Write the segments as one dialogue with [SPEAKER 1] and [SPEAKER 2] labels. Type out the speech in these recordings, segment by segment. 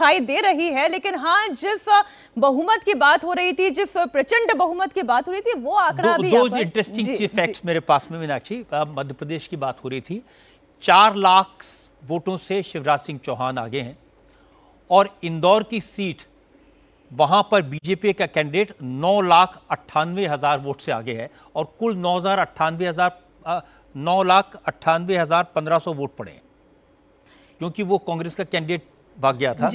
[SPEAKER 1] दिखाई दे रही है, लेकिन हाँ, जिस बहुमत की बात हो रही थी, जिस प्रचंड बहुमत की बात हो रही थी, वो आंकड़ा भी
[SPEAKER 2] दो इंटरेस्टिंग फैक्ट्स मेरे पास में मीनाक्षी। मध्य प्रदेश की बात हो रही थी, 4 लाख वोटों से शिवराज सिंह चौहान आगे हैं और इंदौर की सीट वहां पर बीजेपी का कैंडिडेट 9,98,000 वोट से आगे है और कुल 9,98,1500 वोट पड़े हैं, क्योंकि वो कांग्रेस का कैंडिडेट भाग गया था।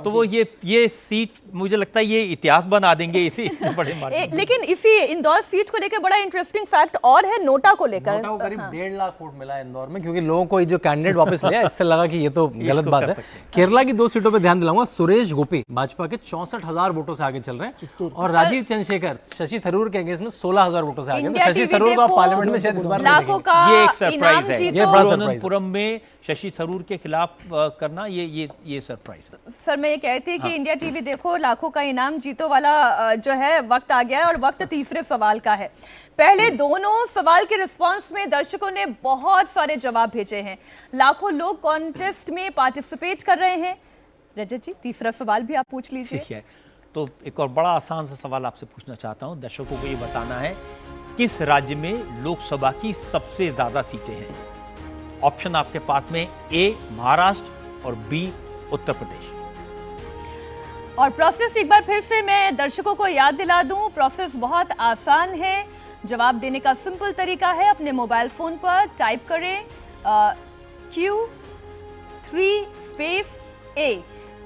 [SPEAKER 2] तो वो ये सीट मुझे लगता है ये इतिहास बना देंगे इसी बड़े
[SPEAKER 1] लेकिन इसी इंदौर सीट को लेकर बड़ा इंटरेस्टिंग फैक्ट और है नोटा को लेकर।
[SPEAKER 3] नोटा को करीब 1.5 लाख वोट मिला है इंदौर में, क्योंकि लोगों को जो कैंडिडेट वापस लिया, इससे लगा कि ये तो गलत बात है। केरला की 2 सीटों पर ध्यान दिलाऊंगा। सुरेश गोपी भाजपा के 64,000 वोटों से आगे चल रहे हैं और राजीव चंद्रशेखर शशि थरूर के अगेंस्ट में 16,000 वोटों से आगे। शशि थरूर को पार्लियामेंट में शायद इस बार
[SPEAKER 1] ये
[SPEAKER 2] एक सरप्राइज है। तिरुवनंतपुरम में शशि थरूर के खिलाफ करना ये सरप्राइज है।
[SPEAKER 1] सर, मैं ये कहती थी कि इंडिया टीवी देखो, लाखों का इनाम जीतो वाला जो है वक्त आ गया है और वक्त तीसरे सवाल का है। पहले दोनों सवाल के रिस्पांस में दर्शकों ने बहुत सारे जवाब भेजे हैं। लाखों लोग कॉन्टेस्ट में पार्टिसिपेट कर रहे हैं। रजत जी, तीसरा सवाल भी आप पूछ लीजिए।
[SPEAKER 2] ठीक है, तो एक और बड़ा आसान सा सवाल आपसे पूछना चाहता हूं। दर्शकों को ये बताना है किस राज्य में लोकसभा की सबसे ज्यादा सीटें हैं। ऑप्शन आपके पास में ए महाराष्ट्र और बी उत्तर प्रदेश।
[SPEAKER 1] और प्रोसेस एक बार फिर से मैं दर्शकों को याद दिला दूं, प्रोसेस बहुत आसान है। जवाब देने का सिंपल तरीका है, अपने मोबाइल फोन पर टाइप करें Q3 स्पेस A।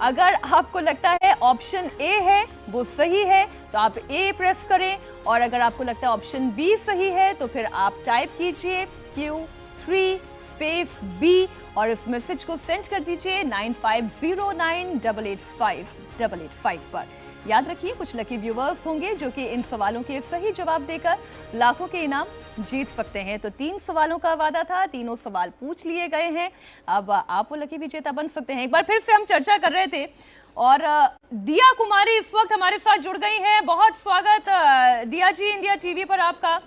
[SPEAKER 1] अगर आपको लगता है ऑप्शन ए है वो सही है तो आप ए प्रेस करें, और अगर आपको लगता है ऑप्शन बी सही है तो फिर आप टाइप कीजिए Q3 स्पेस बी और इस मैसेज को सेंड कर दीजिए 9509885885 पर। याद रखिए, कुछ लकी व्यूअर्स होंगे जो कि इन सवालों के सही जवाब देकर लाखों के इनाम जीत सकते हैं। तो 3 सवालों का वादा था, तीनों सवाल पूछ लिए गए हैं। अब आप वो लकी विजेता बन सकते हैं। एक बार फिर से हम चर्चा कर रहे थे और दिया कुमारी इस वक्त हमारे साथ जुड़ गई हैं। बहुत स्वागत दिया जी इंडिया टीवी पर आपका।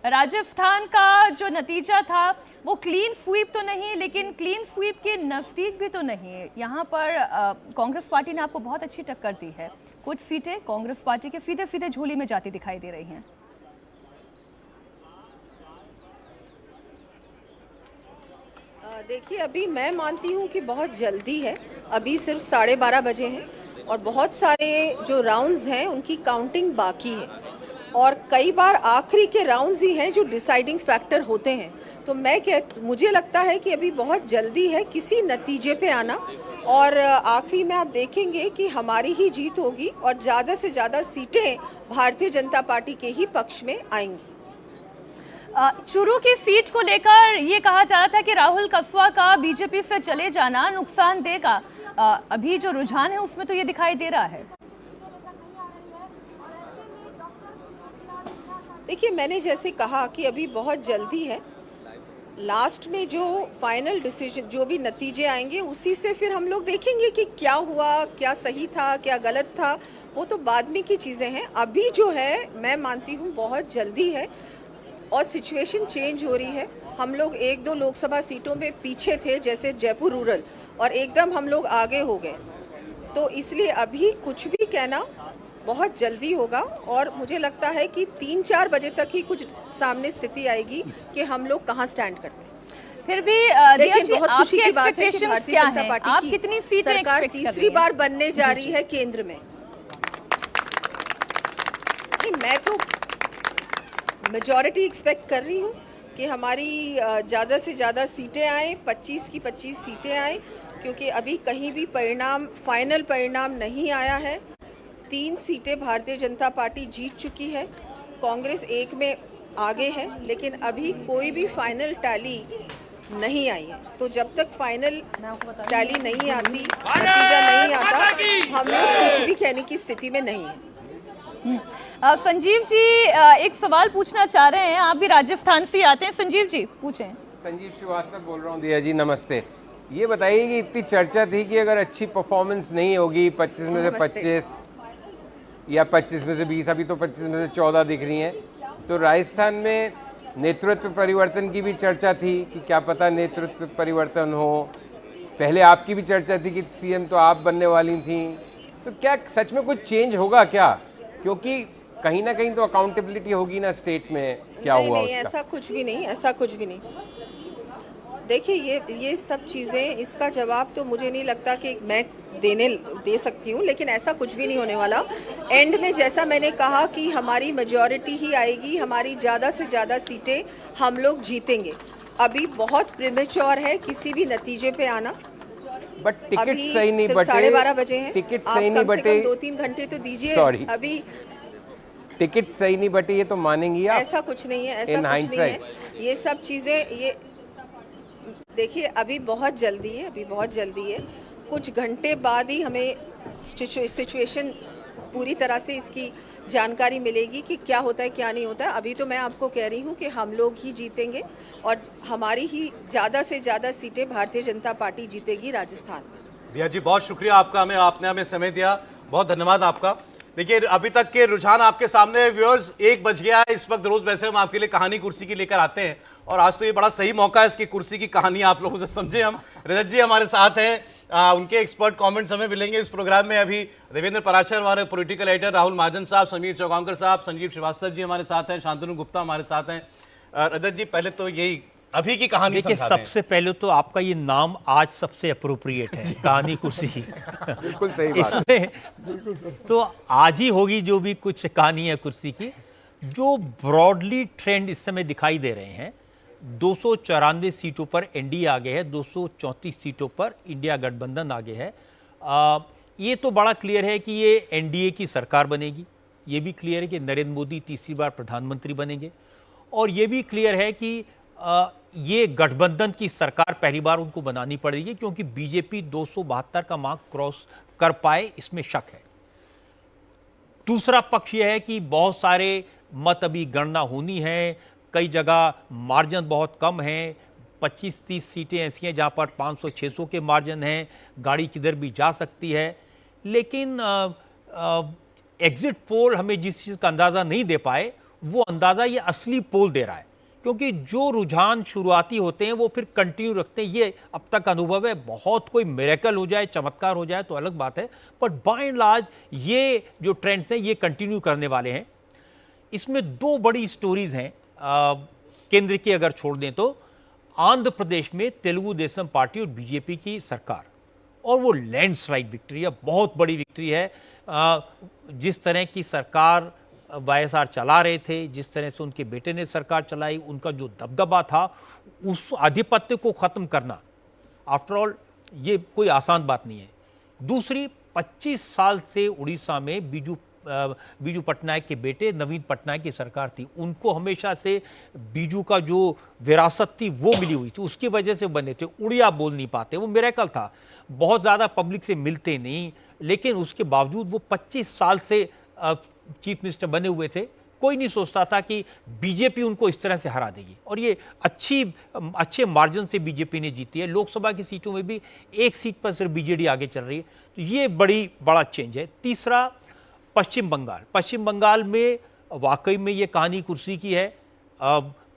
[SPEAKER 1] राजस्थान का जो नतीजा था वो क्लीन स्वीप तो नहीं, लेकिन क्लीन स्वीप के नजदीक भी तो नहीं। यहाँ पर कांग्रेस पार्टी ने आपको बहुत अच्छी टक्कर दी है। कुछ सीटें कांग्रेस पार्टी के सीधे सीधे झोली में जाती दिखाई दे रही हैं।
[SPEAKER 4] देखिए, अभी मैं मानती हूँ कि बहुत जल्दी है। अभी सिर्फ 12:30 बजे हैं और बहुत सारे जो राउंड्स हैं उनकी काउंटिंग बाकी है और कई बार आखिरी के राउंड्स ही हैं जो डिसाइडिंग फैक्टर होते हैं। तो मुझे लगता है कि अभी बहुत जल्दी है किसी नतीजे पे आना, और आखिरी में आप देखेंगे कि हमारी ही जीत होगी और ज़्यादा से ज़्यादा सीटें भारतीय जनता पार्टी के ही पक्ष में आएंगी।
[SPEAKER 1] चुरू की सीट को लेकर ये कहा जा रहा था कि राहुल कसवा का बीजेपी से चले जाना नुकसान देगा। अभी जो रुझान है उसमें तो ये दिखाई दे रहा है।
[SPEAKER 4] देखिए, मैंने जैसे कहा कि अभी बहुत जल्दी है। लास्ट में जो फाइनल डिसीजन, जो भी नतीजे आएंगे उसी से फिर हम लोग देखेंगे कि क्या हुआ, क्या सही था, क्या गलत था। वो तो बाद में की चीज़ें हैं। अभी जो है मैं मानती हूँ बहुत जल्दी है और सिचुएशन चेंज हो रही है। हम लोग 1-2 लोकसभा सीटों में पीछे थे, जैसे जयपुर रूरल, और एकदम हम लोग आगे हो गए। तो इसलिए अभी कुछ भी कहना बहुत जल्दी होगा और मुझे लगता है कि 3-4 बजे तक ही कुछ सामने स्थिति आएगी कि हम लोग कहाँ स्टैंड करते हैं।
[SPEAKER 1] फिर भी
[SPEAKER 4] देखिए, बहुत खुशी की बात है कि भारतीय जनता पार्टी
[SPEAKER 1] आप
[SPEAKER 4] की
[SPEAKER 1] कितनी सीटें
[SPEAKER 4] सरकार तीसरी बार बनने जा रही है केंद्र में। मैं तो मेजॉरिटी एक्सपेक्ट कर रही हूँ कि हमारी ज़्यादा से ज़्यादा सीटें आए, 25 की 25 सीटें आए, क्योंकि अभी कहीं भी फाइनल परिणाम नहीं आया है। 3 सीटें भारतीय जनता पार्टी जीत चुकी है, कांग्रेस 1 में आगे है, लेकिन अभी कोई भी फाइनल टैली नहीं आई है। तो जब तक फाइनल टैली नहीं आती, नतीजा नहीं आता, हम लोग कुछ भी कहने की स्थिति में नहीं है।
[SPEAKER 1] संजीव जी एक सवाल पूछना चाह रहे हैं। आप भी राजस्थान से आते हैं। संजीव जी पूछें।
[SPEAKER 5] संजीव श्रीवास्तव बोल रहा हूँ। दिया जी नमस्ते। ये बताइए कि इतनी चर्चा थी कि अगर अच्छी परफॉर्मेंस नहीं होगी 25 में से 25 या 25 में से 20, अभी तो 25 में से 14 दिख रही हैं, तो राजस्थान में नेतृत्व परिवर्तन की भी चर्चा थी कि क्या पता नेतृत्व परिवर्तन हो, पहले आपकी भी चर्चा थी कि सीएम तो आप बनने वाली थी, तो क्या सच में कुछ चेंज होगा क्या? क्योंकि कहीं ना कहीं तो अकाउंटेबिलिटी होगी ना स्टेट में, क्या
[SPEAKER 4] नहीं,
[SPEAKER 5] हुआ
[SPEAKER 4] नहीं,
[SPEAKER 5] उसका?
[SPEAKER 4] ऐसा कुछ भी नहीं, ऐसा कुछ भी नहीं। देखिए ये सब चीज़ें, इसका जवाब तो मुझे नहीं लगता कि मैं दे सकती हूँ, लेकिन ऐसा कुछ भी नहीं होने वाला। एंड में जैसा मैंने कहा कि हमारी मेजॉरिटी ही आएगी, हमारी ज़्यादा से ज़्यादा सीटें हम लोग जीतेंगे। अभी बहुत प्रीमेच्योर है किसी भी नतीजे पे आना।
[SPEAKER 5] बट टिकट
[SPEAKER 4] अभी
[SPEAKER 5] सही नहीं
[SPEAKER 4] सिर्फ
[SPEAKER 5] बटे,
[SPEAKER 4] 12:30 बजे हैं।
[SPEAKER 5] टिकट
[SPEAKER 4] आप
[SPEAKER 5] सही नहीं
[SPEAKER 4] कम से
[SPEAKER 5] बटे,
[SPEAKER 4] कम 2-3 घंटे तो दीजिए।
[SPEAKER 5] Sorry.
[SPEAKER 4] अभी
[SPEAKER 5] टिकट सही नहीं बटे, ये तो मानेंगी आप?
[SPEAKER 4] ऐसा कुछ नहीं है, ऐसा
[SPEAKER 5] In
[SPEAKER 4] कुछ नहीं है।
[SPEAKER 5] hindsight.
[SPEAKER 4] ये सब चीज़ें, ये देखिए अभी बहुत जल्दी है, अभी बहुत जल्दी है। कुछ घंटे बाद ही हमें सिचुएशन पूरी तरह से इसकी जानकारी मिलेगी कि क्या होता है क्या नहीं होता है। अभी तो मैं आपको कह रही हूँ कि हम लोग ही जीतेंगे और हमारी ही ज़्यादा से ज़्यादा सीटें भारतीय जनता पार्टी जीतेगी राजस्थान में।
[SPEAKER 6] भैया जी बहुत शुक्रिया आपका, आपने हमें समय दिया, बहुत धन्यवाद आपका। देखिए अभी तक के रुझान आपके सामने व्यूअर्स, 1 बज गया है इस वक्त। रोज वैसे हम आपके लिए कहानी कुर्सी की लेकर आते हैं और आज तो ये बड़ा सही मौका है इसकी कुर्सी की कहानी आप लोगों से समझे हम। रजत जी हमारे साथ हैं, उनके एक्सपर्ट कमेंट्स हमें मिलेंगे इस प्रोग्राम में। अभी देवेंद्र पराशर हमारे पॉलिटिकल एडिटर, राहुल महाजन साहब, समीर चौगांवकर साहब, संजीव श्रीवास्तव जी हमारे साथ हैं, शांतनु गुप्ता हमारे साथ हैं। रजत जी पहले तो यही अभी की कहानी
[SPEAKER 2] देखिए,
[SPEAKER 6] समझा दें।
[SPEAKER 2] सबसे पहले तो आपका ये नाम आज सबसे अप्रोप्रिएट है, कहानी कुर्सी।
[SPEAKER 5] बिल्कुल सही बात।
[SPEAKER 2] इसमें तो आज ही होगी जो भी कुछ कहानी है कुर्सी की। जो ब्रॉडली ट्रेंड इस समय दिखाई दे रहे हैं, 294 सीटों पर एनडीए आगे है, 234 सीटों पर इंडिया गठबंधन आगे है। ये तो बड़ा क्लियर है कि ये एनडीए की सरकार बनेगी। ये भी क्लियर है कि नरेंद्र मोदी तीसरी बार प्रधानमंत्री बनेंगे। और ये भी क्लियर है कि ये गठबंधन की सरकार पहली बार उनको बनानी पड़ेगी, क्योंकि बीजेपी 272 का मार्क क्रॉस कर पाए इसमें शक है। दूसरा पक्ष यह है कि बहुत सारे मत अभी गणना होनी है, कई जगह मार्जिन बहुत कम है, 25-30 सीटें ऐसी हैं जहां पर 500-600 के मार्जिन हैं, गाड़ी किधर भी जा सकती है। लेकिन एग्जिट पोल हमें जिस चीज़ का अंदाज़ा नहीं दे पाए, वो अंदाज़ा ये असली पोल दे रहा है, क्योंकि जो रुझान शुरुआती होते हैं वो फिर कंटिन्यू रखते हैं। ये अब तक अनुभव है, बहुत कोई मिरेकल हो जाए, चमत्कार हो जाए तो अलग बात है, बट बाय एंड लार्ज ये जो ट्रेंड्स हैं ये कंटिन्यू करने वाले हैं। इसमें 2 बड़ी स्टोरीज हैं केंद्र की अगर छोड़ दें तो। आंध्र प्रदेश में तेलुगु देशम पार्टी और बीजेपी की सरकार, और वो लैंडस्लाइड विक्ट्री है, बहुत बड़ी विक्ट्री है। जिस तरह की सरकार वाईएसआर चला रहे थे, जिस तरह से उनके बेटे ने सरकार चलाई, उनका जो दबदबा था, उस आधिपत्य को खत्म करना आफ्टर ऑल ये कोई आसान बात नहीं है। दूसरी, 25 साल से उड़ीसा में बीजू पटनायक के बेटे नवीन पटनायक की सरकार थी। उनको हमेशा से बीजू का जो विरासत थी वो मिली हुई थी, उसकी वजह से बने थे। उड़िया बोल नहीं पाते, वो मिरेकल था, बहुत ज़्यादा पब्लिक से मिलते नहीं, लेकिन उसके बावजूद वो 25 साल से चीफ मिनिस्टर बने हुए थे। कोई नहीं सोचता था कि बीजेपी उनको इस तरह से हरा देगी, और ये अच्छे मार्जिन से बीजेपी ने जीती है। लोकसभा की सीटों में भी 1 सीट पर सिर्फ बीजेडी आगे चल रही है, तो ये बड़ा चेंज है। तीसरा, पश्चिम बंगाल में वाकई में ये कहानी कुर्सी की है।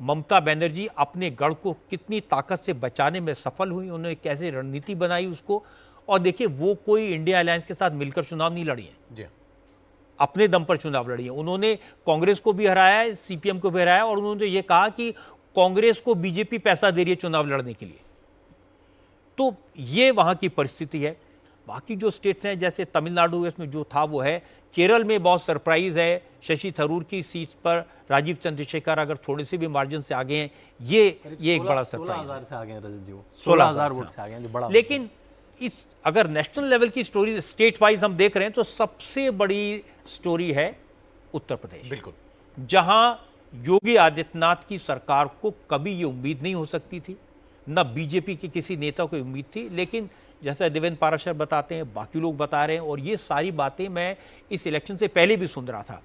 [SPEAKER 2] ममता बनर्जी अपने गढ़ को कितनी ताकत से बचाने में सफल हुई, उन्होंने कैसे रणनीति बनाई उसको। और देखिए, वो कोई इंडिया अलायंस के साथ मिलकर चुनाव नहीं लड़ी है,
[SPEAKER 6] जी
[SPEAKER 2] अपने दम पर चुनाव लड़ी है। उन्होंने कांग्रेस को भी हराया है, सीपीएम को भी हराया, और उन्होंने ये कहा कि कांग्रेस को बीजेपी पैसा दे रही है चुनाव लड़ने के लिए। तो ये वहां की परिस्थिति है। बाकी जो स्टेट्स हैं, जैसे तमिलनाडु, इसमें जो था वो है। केरल में बहुत सरप्राइज है, शशि थरूर की सीट पर राजीव चंद्रशेखर अगर थोड़े से भी मार्जिन से आगे हैं, ये एक बड़ा सरप्राइज है।
[SPEAKER 3] 16,000 से आगे हैं रजत जी, वो
[SPEAKER 2] 16,000
[SPEAKER 3] 16,000 वोट से आगे हैं, जो बड़ा।
[SPEAKER 2] लेकिन इस अगर नेशनल लेवल की स्टोरी स्टेट वाइज हम देख रहे हैं, तो सबसे बड़ी स्टोरी है उत्तर प्रदेश।
[SPEAKER 6] बिल्कुल,
[SPEAKER 2] जहां योगी आदित्यनाथ की सरकार को कभी ये उम्मीद नहीं हो सकती थी, न बीजेपी के किसी नेता को उम्मीद थी। लेकिन जैसा देवेंद्र पाराशर बताते हैं, बाकी लोग बता रहे हैं, और ये सारी बातें मैं इस इलेक्शन से पहले भी सुन रहा था।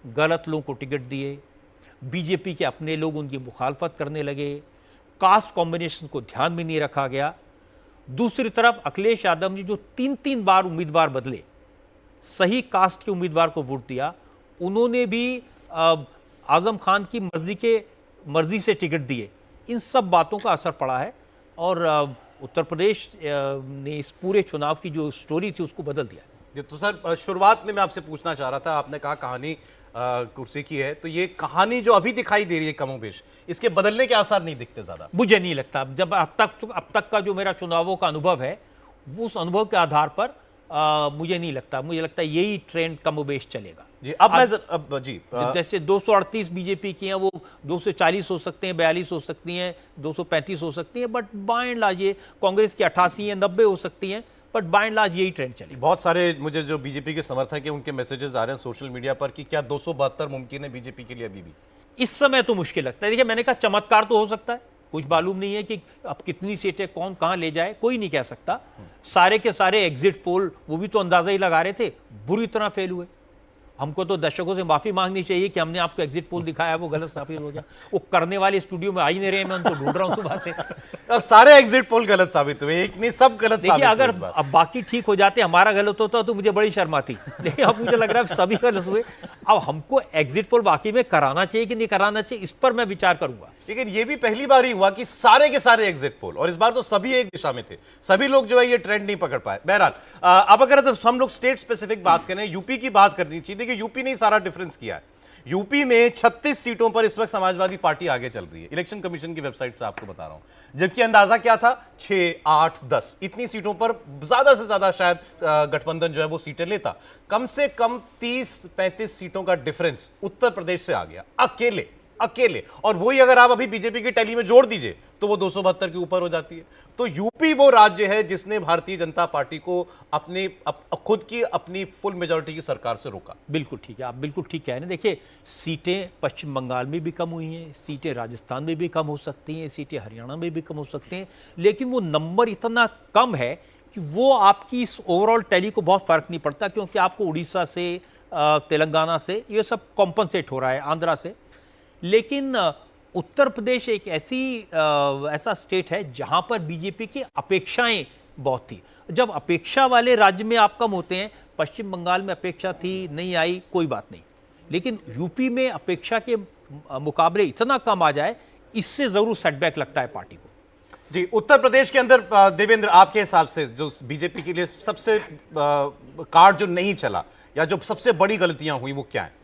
[SPEAKER 2] गलत लोगों को टिकट दिए, बीजेपी के अपने लोग उनकी मुखालफत करने लगे, कास्ट कॉम्बिनेशन को ध्यान में नहीं रखा गया। दूसरी तरफ अखिलेश यादव ने जो 3-3 बार उम्मीदवार बदले, सही कास्ट के उम्मीदवार को वोट दिया, उन्होंने भी आजम खान की मर्जी से टिकट दिए। इन सब बातों का असर पड़ा है, और उत्तर प्रदेश ने इस पूरे चुनाव की जो स्टोरी थी उसको बदल दिया।
[SPEAKER 6] जी, तो सर शुरुआत में मैं आपसे पूछना चाह रहा था, आपने कहा कहानी कुर्सी की है, तो ये कहानी जो अभी दिखाई दे रही है कमोबेश, इसके बदलने के आसार नहीं दिखते ज्यादा?
[SPEAKER 2] मुझे नहीं लगता, जब अब तक का जो मेरा चुनावों का अनुभव है वो उस अनुभव के आधार पर मुझे नहीं लगता, मुझे लगता है यही ट्रेंड कमोबेश चलेगा।
[SPEAKER 6] जी, अब जी
[SPEAKER 2] जैसे 238 बीजेपी की हैं, वो 240 हो सकते हैं, 42 हो सकती हैं, 235 हो सकती हैं, बट बाय एंड लार्ज ये कांग्रेस की 88 या 90 हो सकती हैं, बट बाय एंड लार्ज यही ट्रेंड चलेगा।
[SPEAKER 6] बहुत सारे मुझे जो बीजेपी के समर्थक हैं उनके मैसेजेस आ रहे हैं सोशल मीडिया पर कि क्या 272 मुमकिन है बीजेपी के लिए अभी भी?
[SPEAKER 2] इस समय तो मुश्किल लगता है। देखिए, मैंने कहा चमत्कार तो हो सकता है, कुछ मालूम नहीं है कि अब कितनी सीटें कौन कहां ले जाए, कोई नहीं कह सकता। सारे के सारे एग्जिट पोल वो भी तो अंदाजा ही लगा रहे थे, बुरी तरह फेल हुए। हमको तो दर्शकों से माफी मांगनी चाहिए कि हमने आपको एग्जिट पोल दिखाया वो गलत साबित हो गया। वो करने वाले स्टूडियो में आ ही नहीं रहे, मैं उनको ढूंढ रहा हूं सुबह से।
[SPEAKER 6] और सारे एग्जिट पोल गलत साबित हुए, एक नहीं सब गलत
[SPEAKER 2] देखिए,
[SPEAKER 6] साबित हुए
[SPEAKER 2] अगर
[SPEAKER 6] इस बार।
[SPEAKER 2] अब बाकी ठीक हो जाते, हमारा गलत होता तो मुझे बड़ी शर्म आती, लेकिन अब मुझे लग रहा है सभी गलत हुए। अब हमको एग्जिट पोल वाकई में कराना चाहिए कि नहीं कराना चाहिए, इस पर मैं विचार करूंगा।
[SPEAKER 6] लेकिन ये भी पहली बार ही हुआ कि सारे के सारे एग्जिट पोल, और इस बार तो सभी एक दिशा में थे, सभी लोग जो है ये ट्रेंड नहीं पकड़ पाए। बहरहाल अब अगर हम लोग स्टेट स्पेसिफिक बात करें, यूपी की बात करनी चाहिए। देखिए, यूपी ने सारा डिफरेंस किया है। यूपी में 36 सीटों पर इस वक्त समाजवादी पार्टी आगे चल रही है, इलेक्शन कमीशन की वेबसाइट से आपको बता रहा हूं, जबकि अंदाजा क्या था 6, 8, 10 इतनी सीटों पर ज्यादा से ज्यादा शायद गठबंधन जो है वो सीटें लेता। कम से कम 30-35 सीटों का डिफरेंस उत्तर प्रदेश से आ गया, अकेले। और वही अगर आप अभी बीजेपी की टैली में जोड़ दीजिए तो वो 272 के ऊपर हो जाती है। तो यूपी वो राज्य है जिसने भारतीय जनता पार्टी को खुद की अपनी फुल मेजॉरिटी की सरकार से रोका।
[SPEAKER 2] बिल्कुल ठीक है, आप बिल्कुल ठीक कह रहे हैं। देखिए, सीटें पश्चिम बंगाल में भी कम हुई हैं, सीटें राजस्थान में भी कम हो सकती हैं, सीटें हरियाणा में भी कम हो सकती हैं, लेकिन वो नंबर इतना कम है कि वो आपकी इस ओवरऑल टैली को बहुत फर्क नहीं पड़ता, क्योंकि आपको उड़ीसा से, तेलंगाना से ये सब कॉम्पनसेट हो रहा है, आंध्रा से। लेकिन उत्तर प्रदेश एक ऐसा स्टेट है जहां पर बीजेपी की अपेक्षाएं बहुत थी। जब अपेक्षा वाले राज्य में आप कम होते हैं, पश्चिम बंगाल में अपेक्षा थी, नहीं आई, कोई बात नहीं, लेकिन यूपी में अपेक्षा के मुकाबले इतना कम आ जाए, इससे जरूर सेटबैक लगता है पार्टी को।
[SPEAKER 6] जी, उत्तर प्रदेश के अंदर देवेंद्र, आपके हिसाब से जो बीजेपी के लिए सबसे कार्ड जो नहीं चला या जो सबसे बड़ी गलतियां हुई वो क्या है?